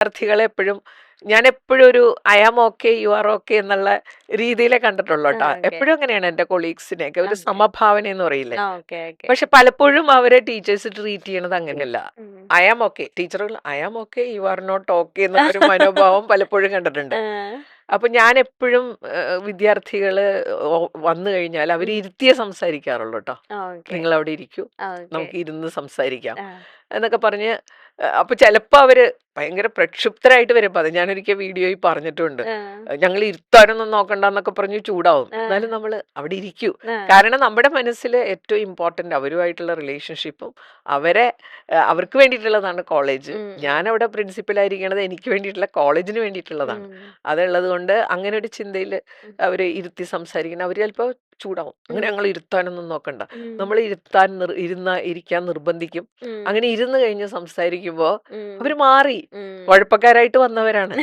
വിദ്യാർത്ഥികളെ എപ്പോഴും ഞാൻ എപ്പോഴും ഒരു I am okay you are okay എന്നുള്ള രീതിയിലേ കണ്ടിട്ടുള്ളൂ കേട്ടോ. ഓക്കെ എപ്പോഴും അങ്ങനെയാണ് എൻ്റെ കൊളീഗ്സിനെയൊക്കെ ഒരു ഓക്കെ സമഭാവന എന്ന് പറയില്ലേ. ഓക്കെ ഓക്കെ പക്ഷെ പലപ്പോഴും അവരെ ടീച്ചേഴ്സ് ട്രീറ്റ് ചെയ്യണത് അങ്ങനെയല്ല. ഐ ആം ഓക്കെ ടീച്ചറുകൾ I am okay you are not okay എന്നുള്ളൊരു മനോഭാവം പലപ്പോഴും കണ്ടിട്ടുണ്ട്. അപ്പൊ ഞാൻ എപ്പോഴും വിദ്യാർത്ഥികള് വന്നു കഴിഞ്ഞാൽ അവർ ഇരുത്തിയേ സംസാരിക്കാറുള്ളൂ കേട്ടോ. ഓക്കെ നിങ്ങൾ അവിടെ ഇരിക്കൂ, ഓക്കെ നമുക്ക് ഇരുന്ന് സംസാരിക്കാം എന്നൊക്കെ പറഞ്ഞ് അപ്പൊ ചിലപ്പോ അവര് ഭയങ്കര പ്രക്ഷുബ്ധരായിട്ട് വരും. അത് ഞാനൊരിക്കൽ വീഡിയോയിൽ പറഞ്ഞിട്ടുണ്ട്. ഞങ്ങൾ ഇരുത്താനൊന്നും നോക്കണ്ടെന്നൊക്കെ പറഞ്ഞ് ചൂടാവും. എന്നാലും നമ്മൾ അവിടെ ഇരിക്കൂ. കാരണം നമ്മുടെ മനസ്സിൽ ഏറ്റവും ഇമ്പോർട്ടന്റ് അവരുമായിട്ടുള്ള റിലേഷൻഷിപ്പും അവർക്ക് വേണ്ടിയിട്ടുള്ളതാണ് കോളേജ്. ഞാനവിടെ പ്രിൻസിപ്പലായിരിക്കണത് എനിക്ക് വേണ്ടിയിട്ടുള്ള കോളേജിന് വേണ്ടിയിട്ടുള്ളതാണ്. അതുള്ളത് കൊണ്ട് അങ്ങനെ ഒരു ചിന്തയിൽ അവര് ഇരുത്തി സംസാരിക്കണം. അവര് ചിലപ്പോ ചൂടാവും. അങ്ങനെ ഞങ്ങൾ ഇരുത്താനൊന്നും നോക്കണ്ട. നമ്മൾ ഇരിക്കാൻ നിർബന്ധിക്കും. അങ്ങനെ ഇരുന്ന് കഴിഞ്ഞ് സംസാരിക്കുമ്പോ അവര് മാറി. കുഴപ്പക്കാരായിട്ട് വന്നവരാണ്.